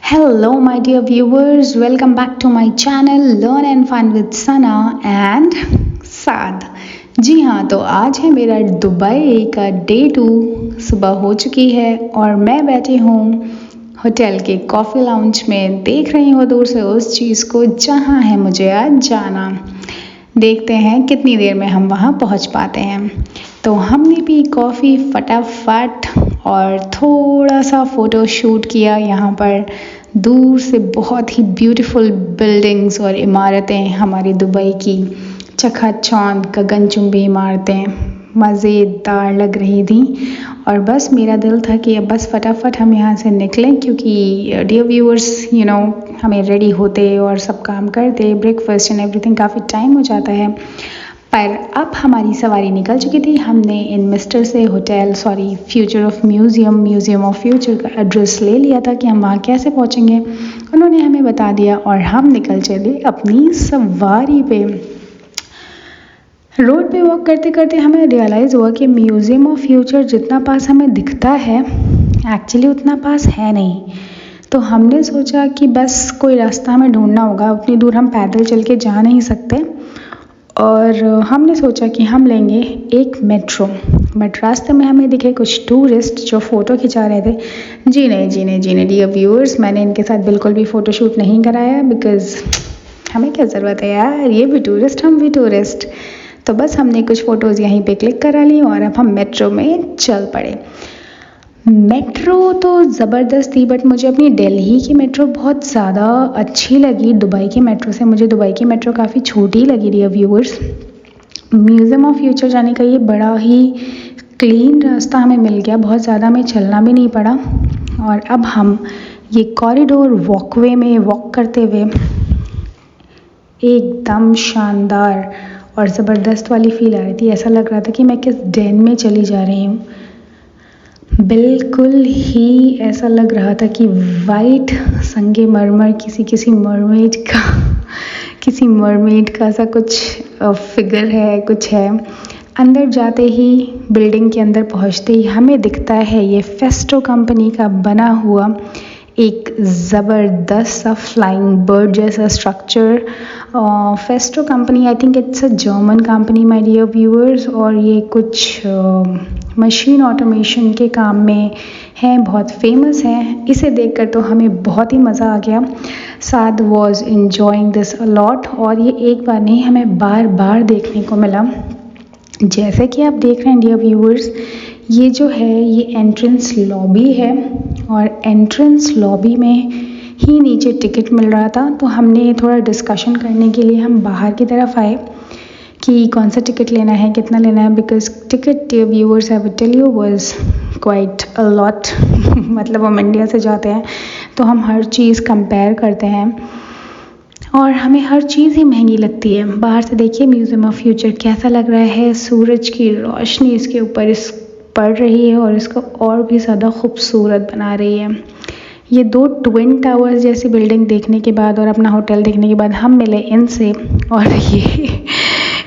Hello, my dear viewers. Welcome back to my channel Learn and Fun with Sana and साद। जी हाँ, तो आज है मेरा दुबई का डे 2। सुबह हो चुकी है और मैं बैठी हूँ होटल के कॉफ़ी लाउंज में, देख रही हूँ दूर से उस चीज़ को जहाँ है मुझे आज जाना। देखते हैं कितनी देर में हम वहाँ पहुँच पाते हैं। तो हमने भी कॉफ़ी फटाफट और थोड़ा सा फ़ोटो शूट किया। यहाँ पर दूर से बहुत ही ब्यूटीफुल बिल्डिंग्स और इमारतें, हमारी दुबई की चकाचौंध गगनचुंबी इमारतें मज़ेदार लग रही थी। और बस मेरा दिल था कि अब बस फटाफट हम यहाँ से निकलें, क्योंकि डियर व्यूअर्स हमें रेडी होते और सब काम करते, ब्रेकफास्ट एंड एवरीथिंग काफ़ी टाइम हो जाता है। पर अब हमारी सवारी निकल चुकी थी। हमने इन मिस्टर से future of museum of future का एड्रेस ले लिया था कि हम वहाँ कैसे पहुँचेंगे। उन्होंने हमें बता दिया और हम निकल चले अपनी सवारी पे। रोड पे वॉक करते करते हमें रियलाइज़ हुआ कि म्यूज़ियम ऑफ फ्यूचर जितना पास हमें दिखता है एक्चुअली उतना पास है नहीं। तो हमने सोचा कि बस कोई रास्ता हमें ढूंढना होगा, उतनी दूर हम पैदल चल के जा नहीं सकते। और हमने सोचा कि हम लेंगे एक मेट्रो। बट रास्ते में हमें दिखे कुछ टूरिस्ट जो फ़ोटो खिंचा रहे थे। जी नहीं डियर व्यूअर्स, मैंने इनके साथ बिल्कुल भी फ़ोटो शूट नहीं कराया, बिकॉज़ हमें क्या ज़रूरत है यार, ये भी टूरिस्ट हम भी टूरिस्ट। तो बस हमने कुछ फ़ोटोज़ यहीं पे क्लिक करा ली और अब हम मेट्रो में चल पड़े। मेट्रो तो ज़बरदस्त थी, बट मुझे अपनी दिल्ली की मेट्रो बहुत ज़्यादा अच्छी लगी दुबई की मेट्रो से। मुझे दुबई की मेट्रो काफ़ी छोटी लगी dear viewers. Museum of future जाने का ये बड़ा ही क्लीन रास्ता हमें मिल गया, बहुत ज़्यादा हमें चलना भी नहीं पड़ा। और अब हम ये कॉरिडोर वॉकवे में वॉक करते हुए एकदम शानदार और ज़बरदस्त वाली फ़ील आ रही थी। ऐसा लग रहा था कि मैं किस डेन में चली जा रही हूँ। बिल्कुल ही ऐसा लग रहा था कि वाइट संगमरमर किसी मरमेड का सा कुछ फिगर है, कुछ है। अंदर जाते ही, बिल्डिंग के अंदर पहुँचते ही हमें दिखता है ये फेस्टो कंपनी का बना हुआ एक ज़बरदस्त सा फ्लाइंग बर्ड जैसा structure. Festo company, I think it's a German company my dear viewers, और ये कुछ मशीन ऑटोमेशन के काम में है, बहुत फेमस है। इसे देखकर तो हमें बहुत ही मज़ा आ गया। साद वॉज इन्जॉइंग दिस अलॉट, और ये एक बार नहीं, हमें बार बार देखने को मिला। जैसे कि आप देख रहे हैं डियर व्यूअर्स, ये जो है ये एंट्रेंस लॉबी है, और एंट्रेंस लॉबी में ही नीचे टिकट मिल रहा था। तो हमने थोड़ा डिस्कशन करने के लिए हम बाहर की तरफ आए कि कौन सा टिकट लेना है, कितना लेना है, because ticket dear viewers I will tell you was quite a lot. मतलब हम इंडिया से जाते हैं तो हम हर चीज़ कंपेयर करते हैं और हमें हर चीज़ ही महंगी लगती है। बाहर से देखिए म्यूज़ियम ऑफ फ्यूचर कैसा लग रहा है, सूरज की रोशनी इसके ऊपर पड़ रही है और इसको और भी ज़्यादा खूबसूरत बना रही है। ये 2 ट्विन टावर्स जैसी बिल्डिंग देखने के बाद और अपना होटल देखने के बाद हम मिले इनसे, और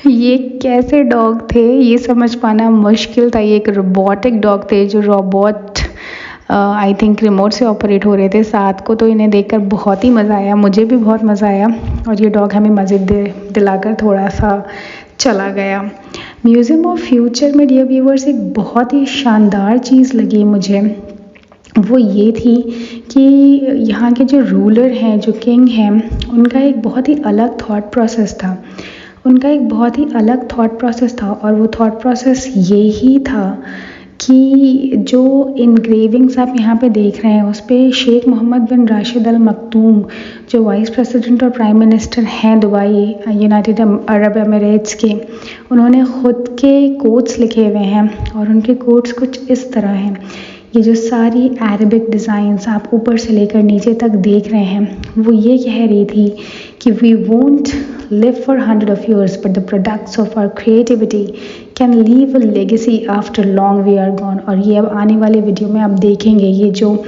ये कैसे डॉग थे ये समझ पाना मुश्किल था। ये एक रोबोटिक डॉग थे, जो रोबोट आई थिंक रिमोट से ऑपरेट हो रहे थे। साथ को तो इन्हें देखकर बहुत ही मज़ा आया, मुझे भी बहुत मज़ा आया, और ये डॉग हमें मज़े दिलाकर थोड़ा सा चला गया। म्यूज़ियम ऑफ फ्यूचर में डियर व्यूअर्स एक बहुत ही शानदार चीज़ लगी मुझे, वो ये थी कि यहाँ के जो रूलर हैं, जो किंग हैं, उनका एक बहुत ही अलग थॉट प्रोसेस था। और वो थॉट प्रोसेस ये ही था कि जो इनग्रेविंग्स आप यहाँ पे देख रहे हैं उस पर शेख मोहम्मद बिन राशिद अल मखदूम, जो वाइस प्रेसिडेंट और प्राइम मिनिस्टर हैं दुबई यूनाइटेड अरब एमिरेट्स के, उन्होंने ख़ुद के कोट्स लिखे हुए हैं, और उनके कोट्स कुछ इस तरह हैं। ये जो सारी अरबिक डिज़ाइंस आप ऊपर से लेकर नीचे तक देख रहे हैं, वो ये कह रही थी कि we won't live for 100 of years, but the products of our creativity can leave a legacy after long we are gone। और ये अब आने वाले वीडियो में आप देखेंगे, ये जो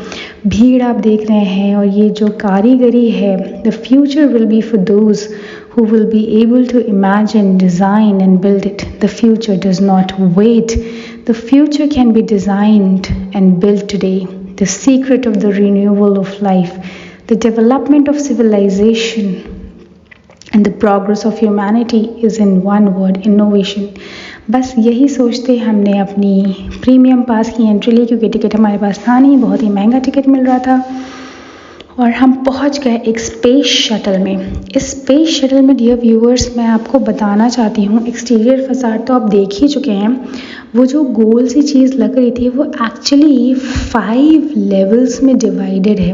भीड़ आप देख रहे हैं और ये जो कारीगरी है, the future will be for those who will be able to imagine, design and build it. The future does not wait. The future can be designed and built today. The secret of the renewal of life, The development of civilization and the progress of humanity is in one word, innovation. बस यही सोचते हमने अपनी premium पास की entry ली, क्योंकि ticket हमारे पास था नहीं, बहुत ही महंगा टिकट मिल रहा था, और हम पहुंच गए एक स्पेस शटल में। इस स्पेस शटल में डियर व्यूअर्स मैं आपको बताना चाहती हूँ, एक्सटीरियर फसाड तो आप देख ही चुके हैं। वो जो गोल सी चीज़ लग रही थी वो एक्चुअली 5 लेवल्स में डिवाइडेड है,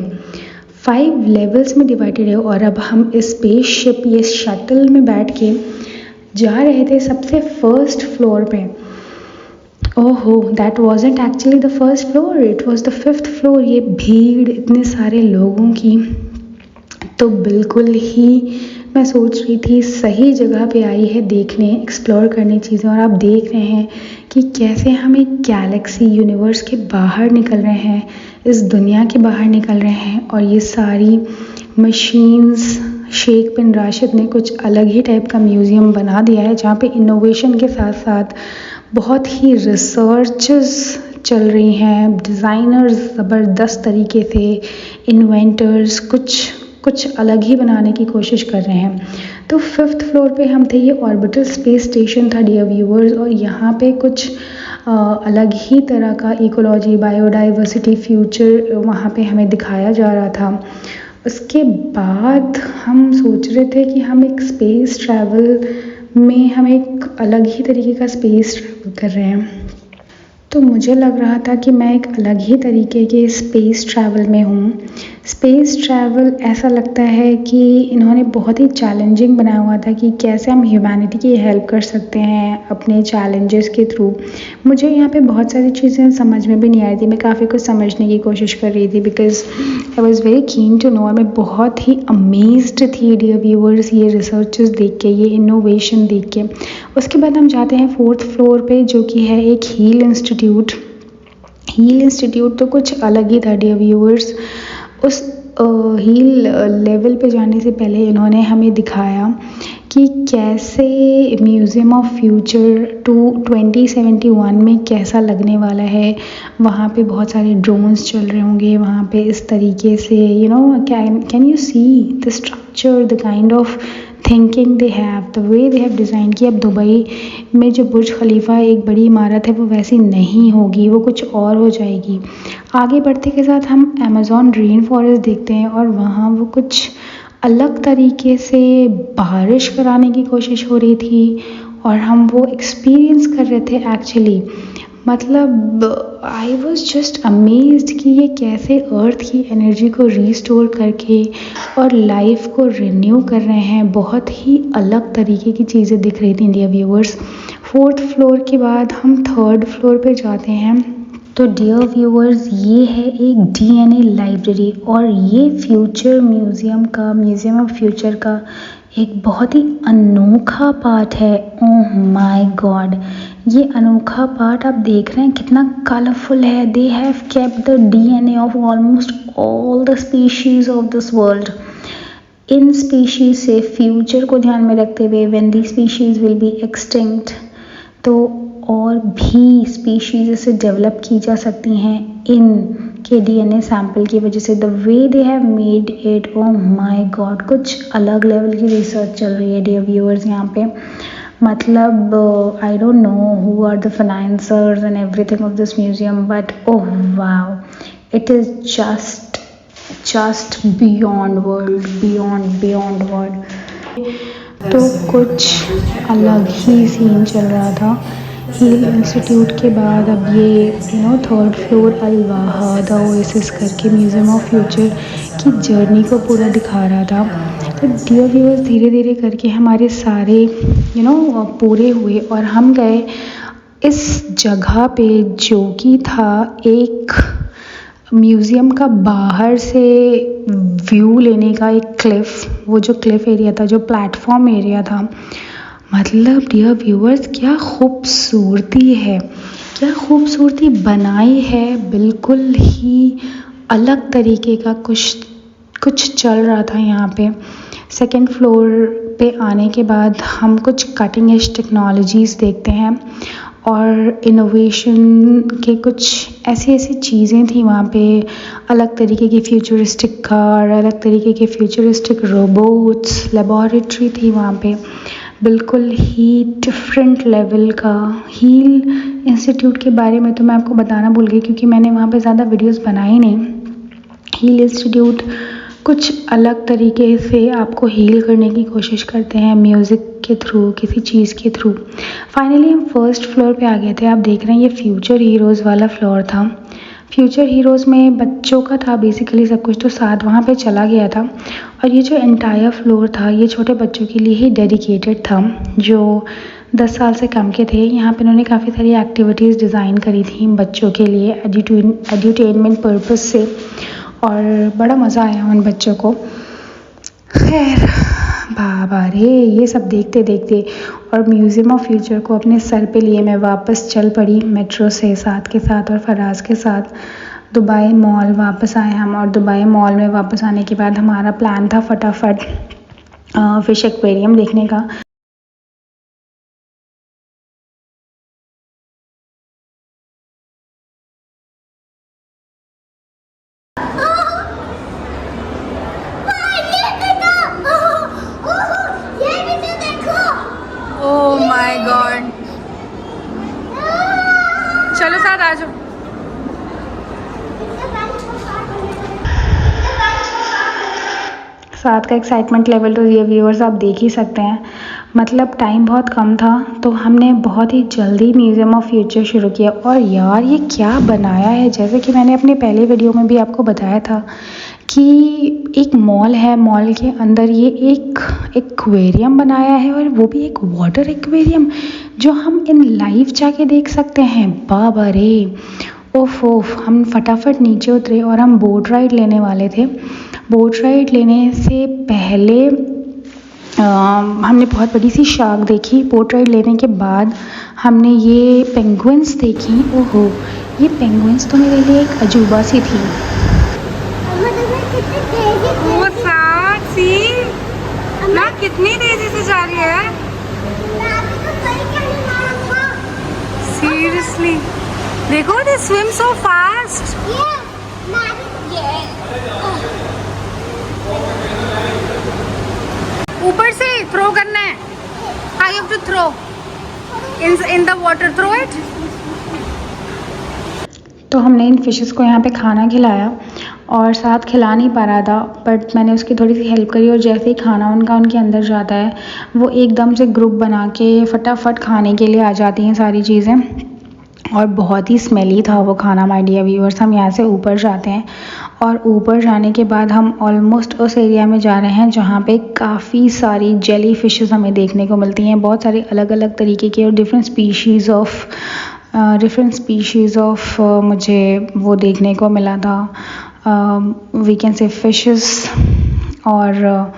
5 लेवल्स में डिवाइडेड है। और अब हम इस स्पेसशिप, ये शटल में बैठ के जा रहे थे सबसे फर्स्ट फ्लोर पे। ओहो, that wasn't actually the first floor, it was the 5th floor. ये भीड़ इतने सारे लोगों की, तो बिल्कुल ही मैं सोच रही थी सही जगह पे आई है देखने, एक्सप्लोर करने चीज़ें। और आप देख रहे हैं कि कैसे हम एक गैलेक्सी यूनिवर्स के बाहर निकल रहे हैं, इस दुनिया के बाहर निकल रहे हैं। और ये सारी मशीन्स, शेख बिन राशिद ने कुछ अलग ही टाइप का म्यूज़ियम बना दिया है, जहाँ पे इनोवेशन के साथ साथ बहुत ही रिसर्चेस चल रही हैं। डिज़ाइनर्स ज़बरदस्त तरीके से, इन्वेंटर्स कुछ अलग ही बनाने की कोशिश कर रहे हैं। तो 5th फ्लोर पे हम थे, ये ऑर्बिटल स्पेस स्टेशन था डियर व्यूअर्स। और यहाँ पे कुछ अलग ही तरह का इकोलॉजी, बायोडाइवर्सिटी, फ्यूचर वहाँ पे हमें दिखाया जा रहा था। उसके बाद हम सोच रहे थे कि हम एक स्पेस ट्रैवल में, हम एक अलग ही तरीके का स्पेस ट्रैवल कर रहे हैं। तो मुझे लग रहा था कि मैं एक अलग ही तरीके के स्पेस ट्रैवल में हूँ। स्पेस ट्रैवल ऐसा लगता है कि इन्होंने बहुत ही चैलेंजिंग बनाया हुआ था कि कैसे हम ह्यूमैनिटी की हेल्प कर सकते हैं अपने चैलेंजेस के थ्रू। मुझे यहाँ पे बहुत सारी चीज़ें समझ में भी नहीं आ रही थी, मैं काफ़ी कुछ समझने की कोशिश कर रही थी, because I was very keen to know. और मैं बहुत ही अमेज्ड थी डियर व्यूअर्स ये रिसर्चेस देख के, ये इनोवेशन देख के। उसके बाद हम जाते हैं 4th फ्लोर पे, जो कि है एक हील इंस्टीट्यूट। हील इंस्टीट्यूट तो कुछ अलग ही था डियर व्यूअर्स। उस हील लेवल पे जाने से पहले इन्होंने हमें दिखाया कि कैसे म्यूज़ियम ऑफ फ्यूचर 2071 में कैसा लगने वाला है। वहाँ पे बहुत सारे ड्रोन्स चल रहे होंगे, वहाँ पे इस तरीके से can you see the structure, the kind of thinking they have, the way they have design कि अब दुबई में जो बुर्ज खलीफा एक बड़ी इमारत है वो वैसी नहीं होगी, वो कुछ और हो जाएगी। आगे बढ़ते के साथ हम अमेज़ॉन रेन फॉरेस्ट देखते हैं, और वहाँ वो कुछ अलग तरीके से बारिश कराने की कोशिश हो रही थी, और हम वो एक्सपीरियंस कर रहे थे एक्चुअली। मतलब आई वॉज जस्ट अमेज्ड कि ये कैसे अर्थ की एनर्जी को रीस्टोर करके और लाइफ को रिन्यू कर रहे हैं। बहुत ही अलग तरीके की चीज़ें दिख रही थी डियर व्यूअर्स। 4th फ्लोर के बाद हम 3rd फ्लोर पे जाते हैं। तो डियर व्यूअर्स, ये है एक DNA लाइब्रेरी, और ये फ्यूचर म्यूज़ियम ऑफ फ्यूचर का एक बहुत ही अनोखा पार्ट है। ओह माय गॉड, ये अनोखा पार्ट आप देख रहे हैं कितना कलरफुल है। They have kept the DNA of almost all the species of this world. In species से फ्यूचर को ध्यान में रखते हुए, when the species will be extinct, तो और भी स्पीशीज़ से डेवलप की जा सकती हैं इन के DNA सैंपल की वजह से। The way they have made it, oh my God, कुछ अलग लेवल की रिसर्च चल रही है डियर व्यूअर्स यहाँ पे। मतलब I don't know who are the financers and everything of this museum, but oh wow, it is just beyond word. तो कुछ अलग ही सीन चल रहा था। हील इंस्टीट्यूट के बाद अब ये 3rd फ्लोर अल-वाहा द ओएसिस करके म्यूज़ियम ऑफ फ्यूचर की जर्नी को पूरा दिखा रहा था। तो डियर व्यूअर्स, धीरे धीरे करके हमारे सारे पूरे हुए, और हम गए इस जगह पे जो कि था एक म्यूज़ियम का बाहर से व्यू लेने का एक क्लिफ। वो जो क्लिफ एरिया था, जो प्लेटफॉर्म एरिया था, मतलब डियर व्यूअर्स क्या खूबसूरती है, क्या खूबसूरती बनाई है। बिल्कुल ही अलग तरीके का कुछ चल रहा था यहाँ पे। 2nd फ्लोर पे आने के बाद हम कुछ कटिंग एज टेक्नोलॉजीज़ देखते हैं, और इनोवेशन के कुछ ऐसी ऐसी चीज़ें थी वहाँ पे। अलग तरीके की फ्यूचरिस्टिक कार, अलग तरीके के फ्यूचरिस्टिक रोबोट्स, लेबोरेटरी थी वहाँ पे, बिल्कुल ही डिफरेंट लेवल का। हील इंस्टीट्यूट के बारे में तो मैं आपको बताना भूल गई क्योंकि मैंने वहाँ पे ज़्यादा वीडियोस बनाई नहीं। हील इंस्टीट्यूट कुछ अलग तरीके से आपको हील करने की कोशिश करते हैं म्यूज़िक के थ्रू, किसी चीज़ के थ्रू। फाइनली हम फर्स्ट फ्लोर पे आ गए थे। आप देख रहे हैं ये फ्यूचर हीरोज़ वाला फ्लोर था। फ्यूचर हीरोज़ में बच्चों का था बेसिकली सब कुछ, तो साथ वहाँ पे चला गया था। और ये जो एंटायर फ्लोर था ये छोटे बच्चों के लिए ही डेडिकेटेड था जो 10 साल से कम के थे। यहाँ पे इन्होंने काफ़ी सारी एक्टिविटीज़ डिज़ाइन करी थी बच्चों के लिए एड्यूटेनमेंट पर्पज़ से, और बड़ा मज़ा आया उन बच्चों को। खैर बाबा रे, ये सब देखते देखते और म्यूज़ियम ऑफ फ्यूचर को अपने सर पे लिए मैं वापस चल पड़ी मेट्रो से साथ के साथ और फराज के साथ दुबई मॉल वापस आए हम। और दुबई मॉल में वापस आने के बाद हमारा प्लान था फटाफट फिश एक्वेरियम देखने का। ओह माय गॉड, चलो साथ आ जाओ। साथ का एक्साइटमेंट लेवल तो ये व्यूअर्स आप देख ही सकते हैं। मतलब टाइम बहुत कम था तो हमने बहुत ही जल्दी म्यूज़ियम ऑफ फ्यूचर शुरू किया। और यार ये क्या बनाया है, जैसे कि मैंने अपने पहले वीडियो में भी आपको बताया था कि एक मॉल है, मॉल के अंदर ये एक एक्वेरियम बनाया है और वो भी एक वाटर एक्वेरियम जो हम इन लाइव जाके देख सकते हैं। बाबा रे, ओफ ओफ। हम फटाफट नीचे उतरे और हम बोट राइड लेने वाले थे। बोट राइड लेने से पहले हमने बहुत बड़ी सी शार्क देखी। बोट राइड लेने के बाद हमने ये पेंगुइन्स देखी। ओहो, ये पेंगुइन्स तो मेरे लिए एक अजूबा सी थी। वो साथ सी ना कितनी तेजी से जा रही है। सीरियसली देखो, दे स्विम सो फास्ट। ऊपर से थ्रो करना है। I have to throw in the water, throw it. तो हमने इन फिशेस को यहाँ पे खाना खिलाया और साथ खिला नहीं पा रहा था बट मैंने उसकी थोड़ी सी हेल्प करी। और जैसे ही खाना उनका उनके अंदर जाता है वो एकदम से ग्रुप बना के फटाफट खाने के लिए आ जाती हैं सारी चीज़ें। और बहुत ही स्मेली था वो खाना माय डियर व्यूअर्स। हम यहाँ से ऊपर जाते हैं और ऊपर जाने के बाद हम ऑलमोस्ट उस एरिया में जा रहे हैं जहाँ पे काफ़ी सारी जेली फिशेस हमें देखने को मिलती हैं। बहुत सारे अलग अलग तरीके के और डिफरेंट स्पीशीज़ ऑफ मुझे वो देखने को मिला था। We can see fishes. और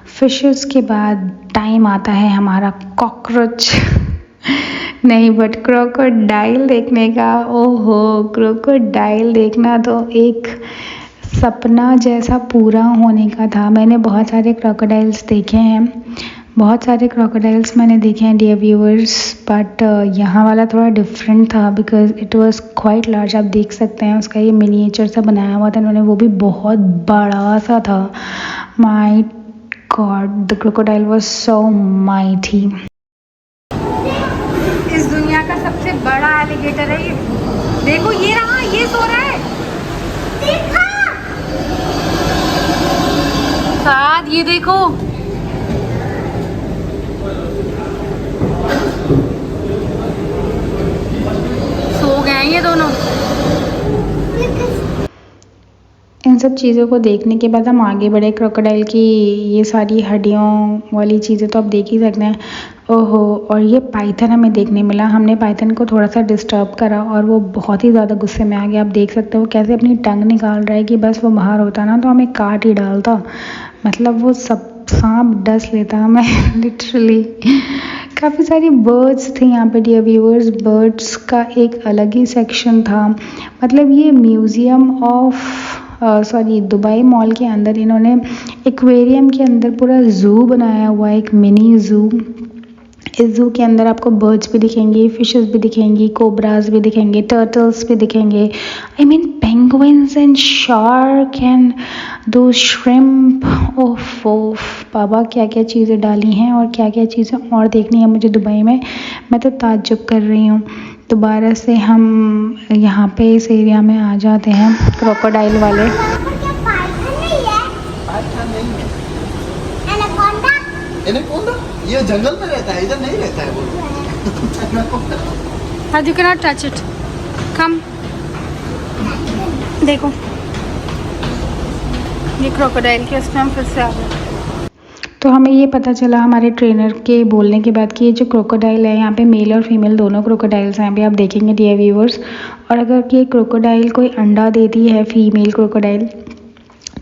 फिशेस के बाद टाइम आता है हमारा कॉकरोच नहीं बट क्रोकोडाइल देखने का। ओहो, क्रोकोडाइल देखना तो एक सपना जैसा पूरा होने का था। मैंने बहुत सारे क्रोकोडाइल्स देखे हैं, बहुत सारे क्रोकोडाइल्स मैंने देखे हैं डियर व्यूअर्स, बट यहाँ वाला थोड़ा डिफरेंट था because it was quite large. आप देख सकते हैं उसका ये मिनिएचर सा बनाया हुआ था इन्होंने, वो भी बहुत बड़ा सा था। My God, the crocodile was so mighty. इस दुनिया का सबसे बड़ा एलिगेटर है ये। देखो ये रहा, ये सो रहा है। देखा साथ, ये देखो। सो गए हैं ये दोनों। इन सब चीज़ों को देखने के बाद हम आगे बढ़े। क्रोकोडाइल की ये सारी हड्डियों वाली चीज़ें तो आप देख ही सकते हैं। ओहो, और ये पाइथन हमें देखने मिला। हमने पाइथन को थोड़ा सा डिस्टर्ब करा और वो बहुत ही ज़्यादा गुस्से में आ गया। आप देख सकते हो कैसे अपनी टंग निकाल रहा है कि बस वो बाहर होता ना तो हमें काट ही डालता। मतलब वो सब सांप डस लेता हमें लिटरली। काफ़ी सारी बर्ड्स थी यहाँ पे डियर व्यूअर्स। बर्ड्स का एक अलग ही सेक्शन था। मतलब ये म्यूज़ियम ऑफ दुबई मॉल के अंदर इन्होंने एक्वेरियम के अंदर पूरा ज़ू बनाया हुआ है, एक मिनी ज़ू। इस ज़ू के अंदर आपको बर्ड्स भी दिखेंगी, फिशेस भी दिखेंगी, कोबराज भी दिखेंगे, टर्टल्स भी दिखेंगे, I mean penguins and shark and दो श्रिम्प। ओफ बाबा, क्या क्या चीज़ें डाली हैं और क्या क्या चीज़ें और देखनी है मुझे दुबई में। मैं तो ताज्जुब कर रही हूँ। दोबारा से हम यहाँ पे इस एरिया में आ जाते हैं, क्रोकोडाइल वाले। एनाकोंडा ये जंगल में रहता है, इधर नहीं रहता है वो। You can not touch it, come देखो ये क्रोकोडाइल के उसमें हम फिर से आ गए। तो हमें ये पता चला हमारे ट्रेनर के बोलने के बाद कि ये जो क्रोकोडाइल है यहाँ पे मेल और फीमेल दोनों क्रोकोडाइल्स हैं। अभी आप देखेंगे डियर व्यूअर्स, और अगर ये क्रोकोडाइल कोई अंडा देती है फीमेल क्रोकोडाइल,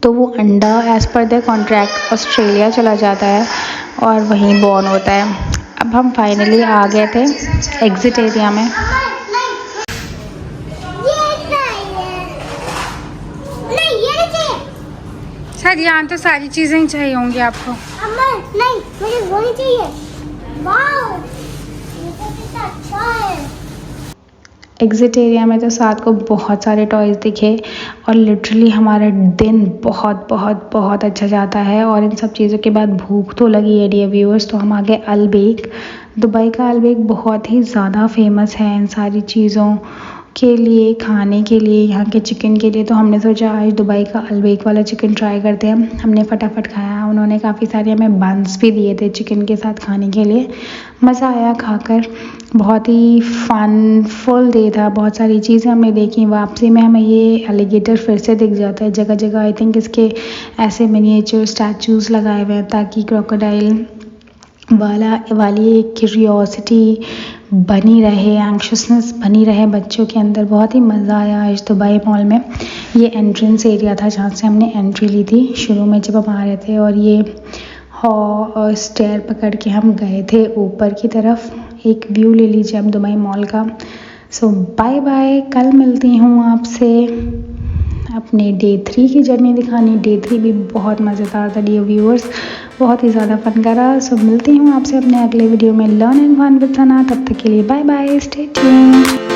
तो वो अंडा as per the contract Australia चला जाता है और वहीं बॉर्न होता है। अब हम फाइनली आ गए थे एग्ज़िट एरिया में। सर यहाँ तो सारी चीज़ें ही चाहिए होंगी आपको। नहीं, मुझे वो ही चाहिए। वाओ, ये तो कितना अच्छा है। एग्ज़िट एरिया में तो साथ को बहुत सारे टॉयज़ दिखे और लिटरली हमारा दिन बहुत बहुत बहुत अच्छा जाता है। और इन सब चीज़ों के बाद भूख तो लगी है डियर व्यूअर्स, तो हम आ गए अलबेक। दुबई का अलबेक बहुत ही ज़्यादा फेमस है इन सारी चीज़ों के लिए, खाने के लिए, यहाँ के चिकन के लिए। तो हमने सोचा आज दुबई का अलबेक वाला चिकन ट्राई करते हैं। हमने फटाफट खाया, उन्होंने काफ़ी सारे हमें बंस भी दिए थे चिकन के साथ खाने के लिए। मज़ा आया खाकर, बहुत ही फनफुल डे था। बहुत सारी चीज़ें हमने देखी। वापसी में हमें ये एलिगेटर फिर से दिख जाता है जगह जगह। आई थिंक इसके ऐसे मिनिएचर स्टैचूज़ लगाए हुए हैं ताकि क्रोकोडाइल वाली एक क्यूरियोसिटी बनी रहे, एंक्शसनेस बनी रहे बच्चों के अंदर। बहुत ही मज़ा आया आज दुबई मॉल में। ये एंट्रेंस एरिया था जहाँ से हमने एंट्री ली थी शुरू में जब हम आ रहे थे, और ये स्टेयर पकड़ के हम गए थे ऊपर की तरफ। एक व्यू ले लीजिए अब दुबई मॉल का। सो बाय बाय, कल मिलती हूँ आपसे अपने डे 3 की जर्नी दिखानी। डे 3 भी बहुत मज़ेदार था डियर व्यूअर्स, बहुत ही ज़्यादा फन करा। सो मिलती हूँ आपसे अपने अगले वीडियो में लर्न एंड फन विद सना। तब तक के लिए बाय बाय, स्टे ट्यून्ड।